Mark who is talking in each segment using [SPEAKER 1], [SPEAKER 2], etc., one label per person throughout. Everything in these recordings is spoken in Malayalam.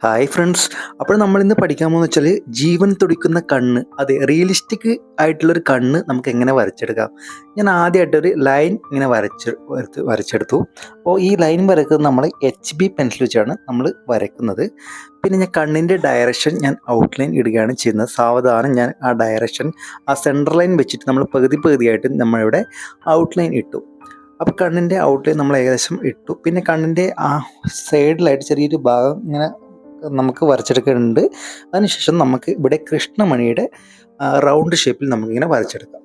[SPEAKER 1] Hi friends. അപ്പോൾ നമ്മൾ ഇന്ന് പഠിക്കാൻ പോകുന്നത് വെച്ചാൽ ജീവൻ തുടിക്കുന്ന കണ്ണ്, അതെ റിയലിസ്റ്റിക് ആയിട്ടുള്ളൊരു കണ്ണ് നമുക്ക് എങ്ങനെ വരച്ചെടുക്കാം. ഞാൻ ആദ്യമായിട്ടൊരു ലൈൻ ഇങ്ങനെ വരച്ചെടുത്തു. അപ്പോൾ ഈ ലൈൻ വരക്കുന്നത് നമ്മൾ HB പെൻസിൽ വെച്ചാണ് നമ്മൾ വരയ്ക്കുന്നത്. പിന്നെ ഞാൻ കണ്ണിൻ്റെ ഡയറക്ഷൻ ഞാൻ ഔട്ട്ലൈൻ ഇടുകയാണ് ചെയ്യുന്നത്. സാവധാനം ഞാൻ ആ ഡയറക്ഷൻ ആ സെൻറ്റർ ലൈൻ വെച്ചിട്ട് നമ്മൾ പകുതിയായിട്ട് നമ്മളിവിടെ ഔട്ട്ലൈൻ ഇട്ടു. അപ്പോൾ കണ്ണിൻ്റെ ഔട്ട്ലൈൻ നമ്മൾ ഏകദേശം ഇട്ടു. പിന്നെ കണ്ണിൻ്റെ ആ സൈഡിലായിട്ട് ചെറിയൊരു ഭാഗം ഇങ്ങനെ നമുക്ക് വരച്ചെടുക്കുന്നുണ്ട്. അതിനുശേഷം നമുക്ക് ഇവിടെ കൃഷ്ണമണിയുടെ റൗണ്ട് ഷേപ്പിൽ നമുക്കിങ്ങനെ വരച്ചെടുക്കാം.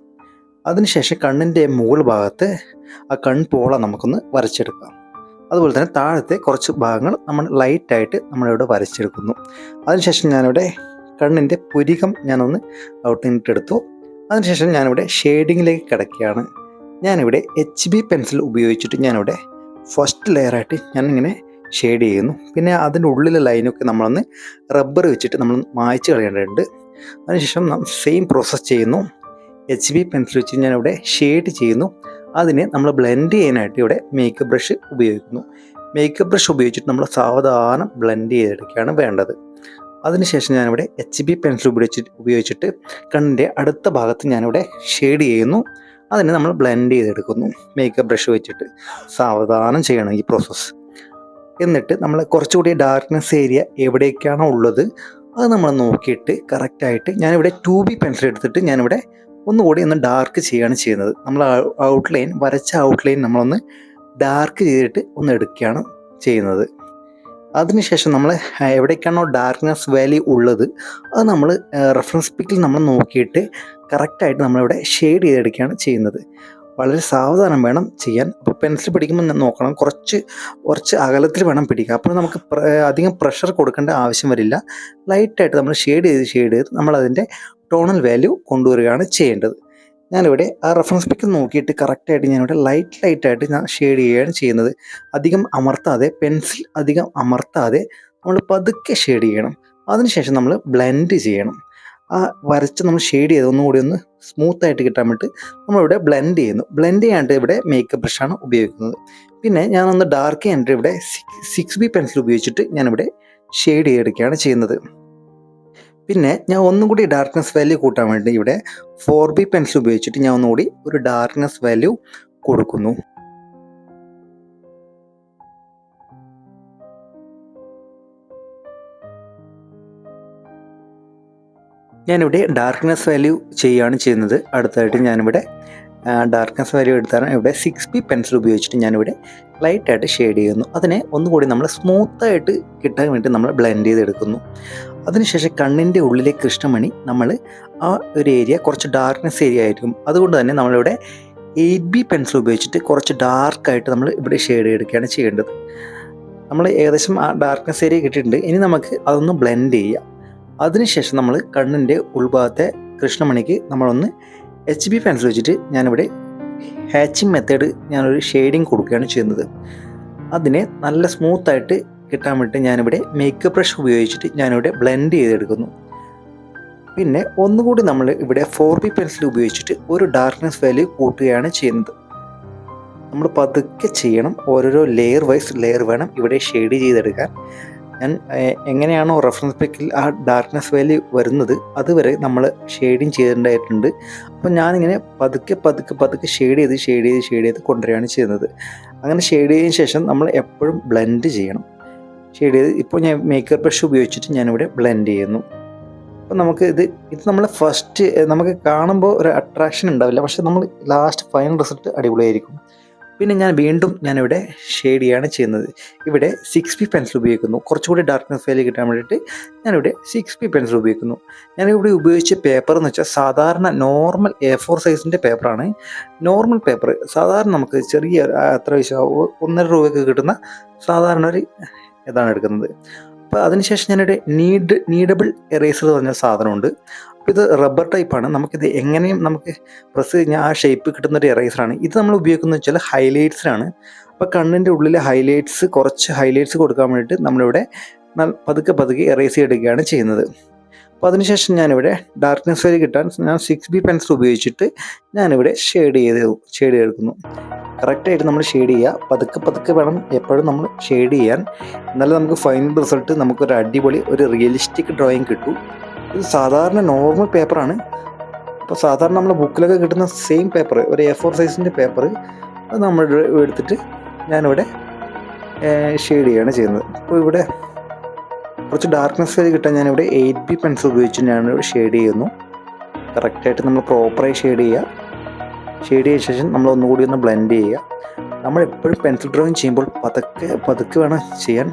[SPEAKER 1] അതിനുശേഷം കണ്ണിൻ്റെ മുകൾ ഭാഗത്ത് ആ കൺപോള നമുക്കൊന്ന് വരച്ചെടുക്കാം. അതുപോലെ തന്നെ താഴത്തെ കുറച്ച് ഭാഗങ്ങൾ നമ്മൾ ലൈറ്റായിട്ട് നമ്മളിവിടെ വരച്ചെടുക്കുന്നു. അതിനുശേഷം ഞാനിവിടെ കണ്ണിൻ്റെ പുരികം ഞാനൊന്ന് ഔട്ട്ലൈൻ ഇട്ടെടുത്തു. അതിനുശേഷം ഞാനിവിടെ ഷെയ്ഡിങ്ങിലേക്ക് കിടക്കുകയാണ്. ഞാനിവിടെ HB പെൻസിൽ ഉപയോഗിച്ചിട്ട് ഞാനിവിടെ ഫസ്റ്റ് ലെയറായിട്ട് ഞാനിങ്ങനെ ഷെയ്ഡ് ചെയ്യുന്നു. പിന്നെ അതിൻ്റെ ഉള്ളിലെ ലൈനൊക്കെ നമ്മളൊന്ന് റബ്ബർ വെച്ചിട്ട് നമ്മൾ മായ്ച്ച് കളയേണ്ടതുണ്ട്. അതിനുശേഷം സെയിം പ്രോസസ്സ് ചെയ്യുന്നു. HB പെൻസിൽ വെച്ച് ഞാനിവിടെ ഷെയ്ഡ് ചെയ്യുന്നു. അതിനെ നമ്മൾ ബ്ലെൻഡ് ചെയ്യാനായിട്ട് ഇവിടെ മേക്കപ്പ് ബ്രഷ് ഉപയോഗിക്കുന്നു. മേക്കപ്പ് ബ്രഷ് ഉപയോഗിച്ചിട്ട് നമ്മൾ സാവധാനം ബ്ലെൻഡ് ചെയ്തെടുക്കുകയാണ് വേണ്ടത്. അതിനുശേഷം ഞാനിവിടെ HB പെൻസിൽ ഉപയോഗിച്ചിട്ട് കണ്ണിൻ്റെ അടുത്ത ഭാഗത്ത് ഞാനിവിടെ ഷെയ്ഡ് ചെയ്യുന്നു. അതിനെ നമ്മൾ ബ്ലെൻഡ് ചെയ്തെടുക്കുന്നു മേക്കപ്പ് ബ്രഷ് വെച്ചിട്ട്. സാവധാനം ചെയ്യണം ഈ പ്രോസസ്സ്. എന്നിട്ട് നമ്മൾ കുറച്ചുകൂടി ഡാർക്ക്നെസ് ഏരിയ എവിടേക്കാണോ ഉള്ളത് അത് നമ്മൾ നോക്കിയിട്ട് കറക്റ്റായിട്ട് ഞാനിവിടെ 2B പെൻസിൽ എടുത്തിട്ട് ഞാനിവിടെ ഒന്നുകൂടി ഒന്ന് ഡാർക്ക് ചെയ്യുകയാണ് ചെയ്യുന്നത്. നമ്മൾ ഔട്ട്ലൈൻ വരച്ച ഔട്ട്ലൈൻ നമ്മളൊന്ന് ഡാർക്ക് ചെയ്തിട്ട് ഒന്ന് എടുക്കുകയാണ് ചെയ്യുന്നത്. അതിനുശേഷം നമ്മൾ എവിടേക്കാണോ ഡാർക്ക്നെസ് വാല്യൂ ഉള്ളത് അത് നമ്മൾ റെഫറൻസ് പിക്കിൽ നമ്മൾ നോക്കിയിട്ട് കറക്റ്റായിട്ട് നമ്മളിവിടെ ഷെയ്ഡ് ചെയ്തെടുക്കുകയാണ് ചെയ്യുന്നത്. വളരെ സാവധാനം വേണം ചെയ്യാൻ. അപ്പോൾ പെൻസിൽ പിടിക്കുമ്പോൾ നോക്കണം, കുറച്ച് അകലത്തിൽ വേണം പിടിക്കുക. അപ്പോൾ നമുക്ക് അധികം പ്രഷർ കൊടുക്കേണ്ട ആവശ്യം വരില്ല. ലൈറ്റായിട്ട് നമ്മൾ ഷെയ്ഡ് ചെയ്ത് നമ്മളതിൻ്റെ ടോണൽ വാല്യൂ കൊണ്ടുവരികയാണ് ചെയ്യേണ്ടത്. ഞാനിവിടെ ആ റെഫറൻസ് പിക്കിൽ നോക്കിയിട്ട് കറക്റ്റായിട്ട് ഞാനിവിടെ ലൈറ്റായിട്ട് ഞാൻ ഷെയ്ഡ് ചെയ്യുകയാണ് ചെയ്യുന്നത്. പെൻസിൽ അധികം അമർത്താതെ നമ്മൾ പതുക്കെ ഷെയ്ഡ് ചെയ്യണം. അതിനുശേഷം നമ്മൾ ബ്ലെൻഡ് ചെയ്യണം. ആ വരച്ച് നമ്മൾ ഷെയ്ഡ് ചെയ്ത് ഒന്നുകൂടി ഒന്ന് സ്മൂത്തായിട്ട് കിട്ടാൻ വേണ്ടി നമ്മളിവിടെ ബ്ലെൻഡ് ചെയ്യുന്നു. ബ്ലെൻഡ് ചെയ്യാണ്ട് ഇവിടെ മേക്കപ്പ് ബ്രഷാണ് ഉപയോഗിക്കുന്നത്. പിന്നെ ഞാനൊന്ന് ഡാർക്ക് ചെയ്യാനായിട്ട് ഇവിടെ 6B പെൻസിൽ ഉപയോഗിച്ചിട്ട് ഞാനിവിടെ ഷെയ്ഡ് ചെയ്തെടുക്കുകയാണ് ചെയ്യുന്നത്. പിന്നെ ഞാൻ ഒന്നും കൂടി ഡാർക്ക്നെസ് വാല്യൂ കൂട്ടാൻ വേണ്ടി ഇവിടെ 4B പെൻസിൽ ഉപയോഗിച്ചിട്ട് ഞാൻ ഒന്നുകൂടി ഒരു ഡാർക്ക്നെസ് വാല്യൂ കൊടുക്കുന്നു. ഞാനിവിടെ ഡാർക്ക്നെസ് വാല്യൂ ചെയ്യുകയാണ് ചെയ്യുന്നത്. അടുത്തായിട്ട് ഞാനിവിടെ ഡാർക്ക്നെസ് വാല്യൂ എടുത്താണ് ഇവിടെ 6B പെൻസിൽ ഉപയോഗിച്ചിട്ട് ഞാനിവിടെ ലൈറ്റായിട്ട് ഷെയ്ഡ് ചെയ്യുന്നു. അതിനെ ഒന്നുകൂടി നമ്മൾ സ്മൂത്തായിട്ട് കിട്ടാൻ വേണ്ടി നമ്മൾ ബ്ലെൻഡ് ചെയ്തെടുക്കുന്നു. അതിനുശേഷം കണ്ണിൻ്റെ ഉള്ളിലെ കൃഷ്ണമണി നമ്മൾ ആ ഒരു ഏരിയ കുറച്ച് ഡാർക്ക്നെസ് ഏരിയ ആയിരിക്കും. അതുകൊണ്ട് തന്നെ നമ്മളിവിടെ 8B പെൻസിൽ ഉപയോഗിച്ചിട്ട് കുറച്ച് ഡാർക്കായിട്ട് നമ്മൾ ഇവിടെ ഷെയ്ഡ് ചെയ്തെടുക്കുകയാണ് ചെയ്യേണ്ടത്. നമ്മൾ ഏകദേശം ആ ഡാർക്ക്നെസ് ഏരിയ കിട്ടിയിട്ടുണ്ട്. ഇനി നമുക്ക് അതൊന്ന് ബ്ലെൻഡ് ചെയ്യാം. അതിനുശേഷം നമ്മൾ കണ്ണിൻ്റെ ഉൾഭാഗത്തെ കൃഷ്ണമണിക്ക് നമ്മളൊന്ന് HB പെൻസിൽ വെച്ചിട്ട് ഞാനിവിടെ ഹാച്ചിങ് മെത്തേഡ് ഞാനൊരു ഷെയ്ഡിങ് കൊടുക്കുകയാണ് ചെയ്യുന്നത്. അതിനെ നല്ല സ്മൂത്തായിട്ട് കിട്ടാൻ വേണ്ടി ഞാനിവിടെ മേക്കപ്പ് ബ്രഷ് ഉപയോഗിച്ചിട്ട് ഞാനിവിടെ ബ്ലെൻഡ് ചെയ്തെടുക്കുന്നു. പിന്നെ ഒന്നുകൂടി നമ്മൾ ഇവിടെ 4B പെൻസിൽ ഉപയോഗിച്ചിട്ട് ഒരു ഡാർക്ക്നെസ് വാല്യൂ കൂട്ടുകയാണ് ചെയ്യുന്നത്. നമ്മൾ പതുക്കെ ചെയ്യണം. ഓരോരോ ലെയർ വേണം ഇവിടെ ഷെയ്ഡ് ചെയ്തെടുക്കാൻ. ഞാൻ എങ്ങനെയാണോ റെഫറൻസ് പിക്കിൽ ആ ഡാർക്ക്നെസ് വാല്യൂ വരുന്നത് അതുവരെ നമ്മൾ ഷെയ്ഡിങ് ചെയ്തിട്ടുണ്ടായിട്ടുണ്ട്. അപ്പോൾ ഞാനിങ്ങനെ പതുക്കെ ഷെയ്ഡ് ചെയ്ത് കൊണ്ടുവരികയാണ് ചെയ്യുന്നത്. അങ്ങനെ ഷെയ്ഡ് ചെയ്തതിന് ശേഷം നമ്മൾ എപ്പോഴും ബ്ലെൻഡ് ചെയ്യണം. ഷെയ്ഡ് ചെയ്ത് ഇപ്പോൾ ഞാൻ മേക്കപ്പ് ബ്രഷ് ഉപയോഗിച്ചിട്ട് ഞാനിവിടെ ബ്ലെൻഡ് ചെയ്യുന്നു. അപ്പോൾ നമുക്ക് ഇത് നമ്മൾ ഫസ്റ്റ് നമുക്ക് കാണുമ്പോൾ ഒരു അട്രാക്ഷൻ ഉണ്ടാവില്ല, പക്ഷേ നമ്മൾ ലാസ്റ്റ് ഫൈനൽ റിസൾട്ട് അടിപൊളിയായിരിക്കും. പിന്നെ ഞാനിവിടെ ഷെയ്ഡ് ചെയ്യാണ് ചെയ്യുന്നത്. ഇവിടെ 6B പെൻസിൽ ഉപയോഗിക്കുന്നു. കുറച്ചുകൂടി ഡാർക്ക്നെസ് വാല്യൂ കിട്ടാൻ വേണ്ടിയിട്ട് ഞാനിവിടെ 6B പെൻസിൽ ഉപയോഗിക്കുന്നു. ഞാനിവിടെ ഉപയോഗിച്ച പേപ്പർ എന്ന് വെച്ചാൽ സാധാരണ നോർമൽ A4 സൈസിൻ്റെ പേപ്പറാണ്. നോർമൽ പേപ്പർ സാധാരണ നമുക്ക് ചെറിയ എത്ര പൈസ 1.5 രൂപയ്ക്ക് കിട്ടുന്ന സാധാരണ ഒരു ഇതാണ് എടുക്കുന്നത്. അപ്പോൾ അതിനുശേഷം ഞാനിവിടെ നീഡബിൾ എറേസർ പറഞ്ഞ സാധനമുണ്ട്. അപ്പോൾ ഇത് റബ്ബർ ടൈപ്പാണ്. നമുക്കിത് എങ്ങനെയും നമുക്ക് പ്രസ് കഴിഞ്ഞാൽ ആ ഷേപ്പ് കിട്ടുന്നൊരു എറേസറാണ്. ഇത് നമ്മൾ ഉപയോഗിക്കുന്നത് വെച്ചാൽ ഹൈലൈറ്റ്സിനാണ്. അപ്പോൾ കണ്ണിൻ്റെ ഉള്ളിലെ കുറച്ച് ഹൈലൈറ്റ്സ് കൊടുക്കാൻ വേണ്ടിയിട്ട് നമ്മളിവിടെ പതുക്കെ എറേസ് ചെയ്തെടുക്കുകയാണ് ചെയ്യുന്നത്. അപ്പോൾ അതിനുശേഷം ഞാനിവിടെ ഡാർക്ക്നെസ് വരെ കിട്ടാൻ ഞാൻ 6B പെൻസിൽ ഉപയോഗിച്ചിട്ട് ഞാനിവിടെ ഷെയ്ഡ് ചെയ്തെടുക്കുന്നു. കറക്റ്റായിട്ട് നമ്മൾ ഷെയ്ഡ് ചെയ്യുക. പതുക്കെ വേണം എപ്പോഴും നമ്മൾ ഷെയ്ഡ് ചെയ്യാൻ. എന്നാലും നമുക്ക് ഫൈനൽ റിസൾട്ട് നമുക്കൊരു അടിപൊളി ഒരു റിയലിസ്റ്റിക് ഡ്രോയിങ് കിട്ടും. ഇത് സാധാരണ നോർമൽ പേപ്പറാണ്. അപ്പോൾ സാധാരണ നമ്മുടെ ബുക്കിലൊക്കെ കിട്ടുന്ന സെയിം പേപ്പർ, ഒരു A4 സൈസിൻ്റെ പേപ്പർ, അത് നമ്മൾ എടുത്തിട്ട് ഞാനിവിടെ ഷെയ്ഡ് ചെയ്യുകയാണ് ചെയ്യുന്നത്. അപ്പോൾ ഇവിടെ കുറച്ച് ഡാർക്ക്നെസ് വരെ കിട്ടാൻ ഞാനിവിടെ 8B പെൻസിൽ ഉപയോഗിച്ച് ഞാനിവിടെ ഷെയ്ഡ് ചെയ്യുന്നു. കറക്റ്റായിട്ട് നമ്മൾ പ്രോപ്പറായി ഷെയ്ഡ് ചെയ്യുക. ഷെയ്ഡ് ചെയ്ത ശേഷം നമ്മൾ ഒന്നുകൂടി ഒന്ന് ബ്ലെൻഡ് ചെയ്യുക. നമ്മൾ എപ്പോഴും പെൻസിൽ ഡ്രോയിങ് ചെയ്യുമ്പോൾ പതുക്കെ വേണം ചെയ്യാൻ.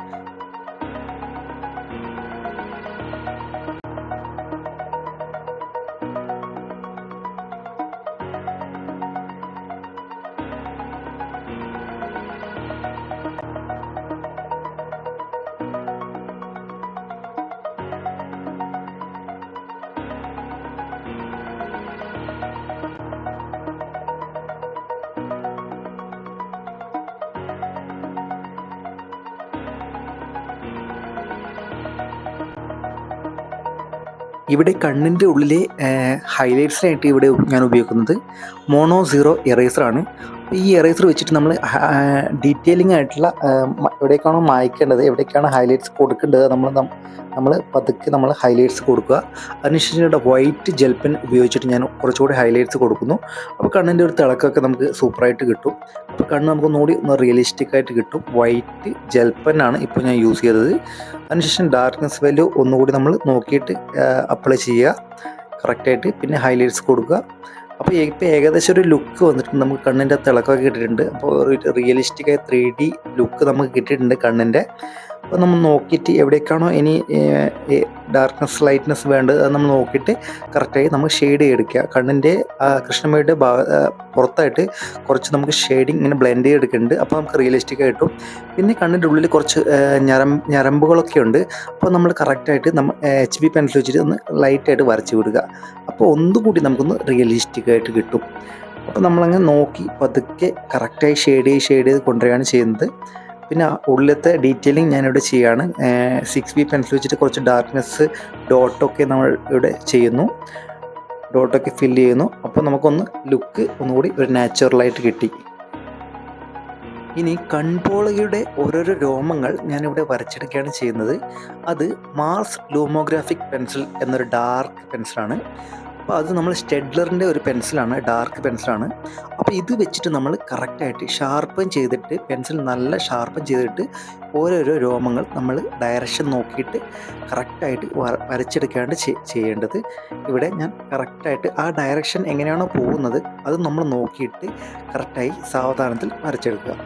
[SPEAKER 1] ഇവിടെ കണ്ണിൻ്റെ ഉള്ളിലെ ഹൈലൈറ്റ്സിനായിട്ട് ഇവിടെ ഞാൻ ഉപയോഗിക്കുന്നത് മോണോ സീറോ ഇറേസറാണ്. ഈ ഇറേസർ വെച്ചിട്ട് നമ്മൾ ഡീറ്റെയിലിംഗ് ആയിട്ടുള്ള എവിടേക്കാണോ മായ്ക്കേണ്ടത്, എവിടേക്കാണ് ഹൈലൈറ്റ്സ് കൊടുക്കേണ്ടത്, നമ്മൾ പതുക്കെ നമ്മൾ ഹൈലൈറ്റ്സ് കൊടുക്കുക. അതിനുശേഷം ഇവിടെ വൈറ്റ് ജെൽ പെൻ ഉപയോഗിച്ചിട്ട് ഞാൻ കുറച്ചുകൂടി ഹൈലൈറ്റ്സ് കൊടുക്കുന്നു. അപ്പോൾ കണ്ണിൻ്റെ ഒരു തിളക്കമൊക്കെ നമുക്ക് സൂപ്പറായിട്ട് കിട്ടും. അപ്പോൾ കണ്ണ് നമുക്ക് ഒന്ന് റിയലിസ്റ്റിക് ആയിട്ട് കിട്ടും. വൈറ്റ് ജെൽ പെന്നാണ് ഇപ്പോൾ ഞാൻ യൂസ് ചെയ്തത്. അതിനുശേഷം ഡാർക്ക്നെസ് വാല്യൂ ഒന്നുകൂടി നമ്മൾ നോക്കിയിട്ട് അപ്ലൈ ചെയ്യുക കറക്റ്റായിട്ട്. പിന്നെ ഹൈലൈറ്റ്സ് കൊടുക്കുക. അപ്പോൾ ഇപ്പോൾ ഏകദേശം ഒരു ലുക്ക് വന്നിട്ടുണ്ട്. നമുക്ക് കണ്ണിൻ്റെ തിളക്കമൊക്കെ കിട്ടിയിട്ടുണ്ട്. അപ്പോൾ ഒരു റിയലിസ്റ്റിക്കായ 3D ലുക്ക് നമുക്ക് കിട്ടിയിട്ടുണ്ട് കണ്ണിൻ്റെ. അപ്പോൾ നമ്മൾ നോക്കിയിട്ട് എവിടേക്കാണോ ഇനി ഡാർക്ക്നെസ് ലൈറ്റ്നെസ് വേണ്ടത് അത് നമ്മൾ നോക്കിയിട്ട് കറക്റ്റായി നമ്മൾ ഷെയ്ഡ് ചെയ്തെടുക്കുക. കണ്ണിൻ്റെ കൃഷ്ണമയുടെ പുറത്തായിട്ട് കുറച്ച് നമുക്ക് ഷെയ്ഡിങ് ഇങ്ങനെ ബ്ലെൻഡ് ചെയ്തെടുക്കുന്നുണ്ട്. അപ്പോൾ നമുക്ക് റിയലിസ്റ്റിക് ആയിട്ടും. പിന്നെ കണ്ണിൻ്റെ ഉള്ളിൽ കുറച്ച് ഞരമ്പുകളൊക്കെ ഉണ്ട്. അപ്പോൾ നമ്മൾ കറക്റ്റായിട്ട് നമ്മൾ HB പെൻസിൽ വെച്ചിട്ട് ഒന്ന് ലൈറ്റായിട്ട് വരച്ച് വിടുക. അപ്പോൾ ഒന്നുകൂടി നമുക്കൊന്ന് റിയലിസ്റ്റിക് ആയിട്ട് കിട്ടും. അപ്പോൾ നമ്മളങ്ങനെ നോക്കി പതുക്കെ കറക്റ്റായി ഷെയ്ഡ് ചെയ്ത് കൊണ്ടുവരികയാണ് ചെയ്യുന്നത്. പിന്നെ ഉള്ളിലത്തെ ഡീറ്റെയിലിംഗ് ഞാനിവിടെ ചെയ്യുകയാണ്. 6B പെൻസിൽ വെച്ചിട്ട് കുറച്ച് ഡാർക്ക്നെസ് ഡോട്ടൊക്കെ നമ്മൾ ഇവിടെ ചെയ്യുന്നു. ഡോട്ടൊക്കെ ഫില്ല് ചെയ്യുന്നു. അപ്പോൾ നമുക്കൊന്ന് ലുക്ക് ഒന്നുകൂടി ഒരു നാച്ചുറലായിട്ട് കിട്ടി. ഇനി കൺപോളയുടെ ഓരോരോ രോമങ്ങൾ ഞാനിവിടെ വരച്ചെടുക്കുകയാണ് ചെയ്യുന്നത്. അത് മാർസ് ലൂമോഗ്രാഫിക് പെൻസിൽ എന്നൊരു ഡാർക്ക് പെൻസിലാണ്. അപ്പോൾ അത് നമ്മൾ സ്റ്റെഡ്ലറിൻ്റെ ഒരു പെൻസിലാണ്, ഡാർക്ക് പെൻസിലാണ്. അപ്പോൾ ഇത് വെച്ചിട്ട് നമ്മൾ കറക്റ്റായിട്ട് ഷാർപ്പൻ ചെയ്തിട്ട്, പെൻസിൽ നല്ല ഷാർപ്പൻ ചെയ്തിട്ട് ഓരോരോ രോമങ്ങൾ നമ്മൾ ഡയറക്ഷൻ നോക്കിയിട്ട് കറക്റ്റായിട്ട് വരച്ചെടുക്കാണ്ട് ചെയ്യേണ്ടത്. ഇവിടെ ഞാൻ കറക്റ്റായിട്ട് ആ ഡയറക്ഷൻ എങ്ങനെയാണോ പോകുന്നത് അത് നമ്മൾ നോക്കിയിട്ട് കറക്റ്റായി സാവധാനത്തിൽ വരച്ചെടുക്കുക.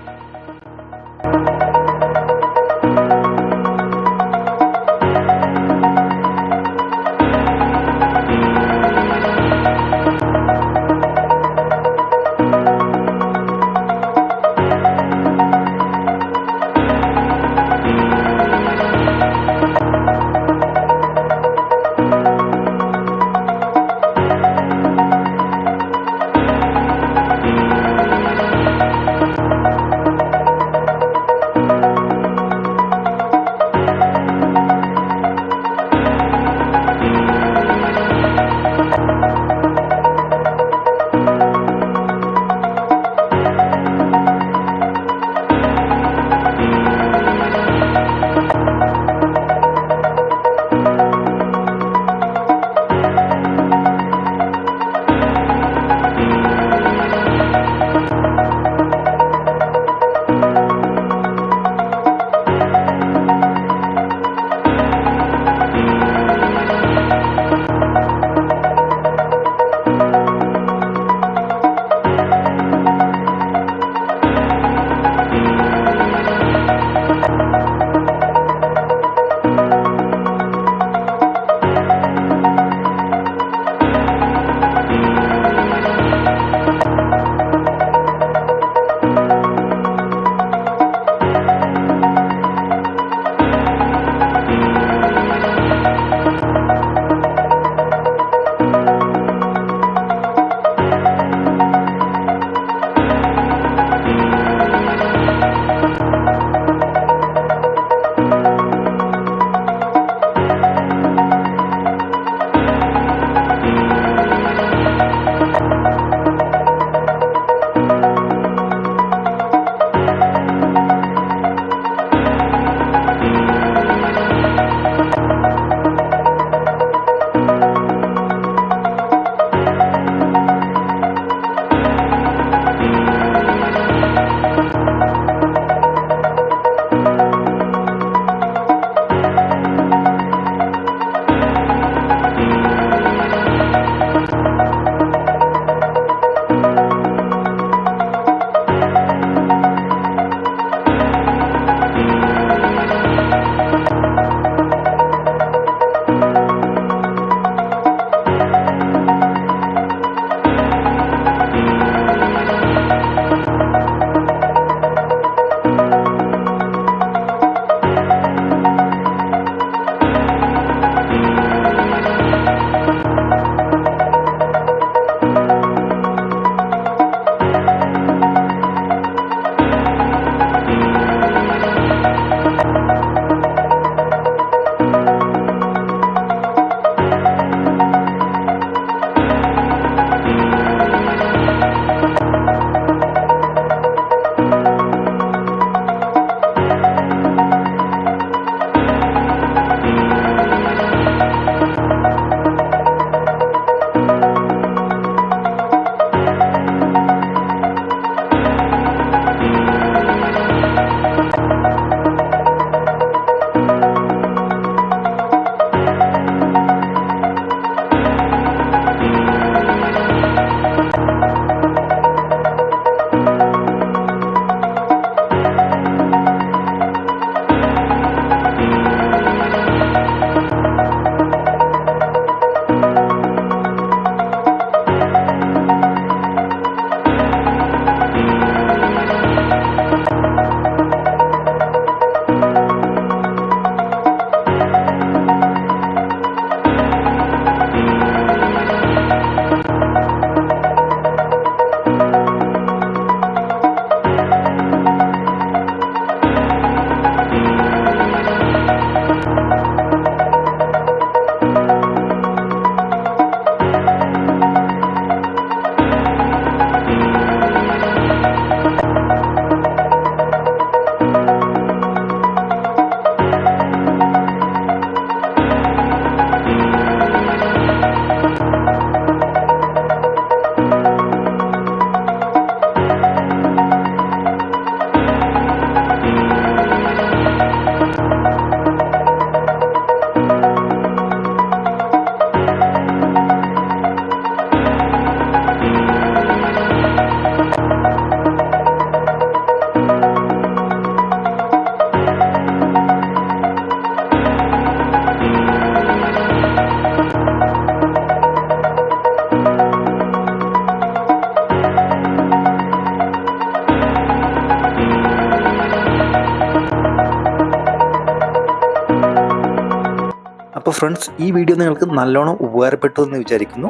[SPEAKER 1] ഫ്രണ്ട്സ്, ഈ വീഡിയോ നിങ്ങൾക്ക് നല്ലോണം ഉപകാരപ്പെട്ടു എന്ന് വിചാരിക്കുന്നു.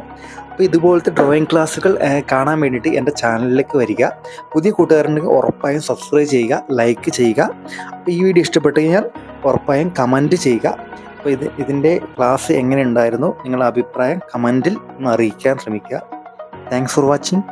[SPEAKER 1] അപ്പോൾ ഇതുപോലത്തെ ഡ്രോയിങ് ക്ലാസ്സുകൾ കാണാൻ വേണ്ടിയിട്ട് എൻ്റെ ചാനലിലേക്ക് വരിക. പുതിയ കൂട്ടുകാരുണ്ടെങ്കിൽ ഉറപ്പായും സബ്സ്ക്രൈബ് ചെയ്യുക, ലൈക്ക് ചെയ്യുക. അപ്പോൾ ഈ വീഡിയോ ഇഷ്ടപ്പെട്ടു കഴിഞ്ഞാൽ ഉറപ്പായും കമൻറ്റ് ചെയ്യുക. അപ്പോൾ ഇതിൻ്റെ ക്ലാസ് എങ്ങനെ ഉണ്ടായിരുന്നു, നിങ്ങളുടെ അഭിപ്രായം കമൻറ്റിൽ ഒന്ന് അറിയിക്കാൻ ശ്രമിക്കുക. Thanks for watching.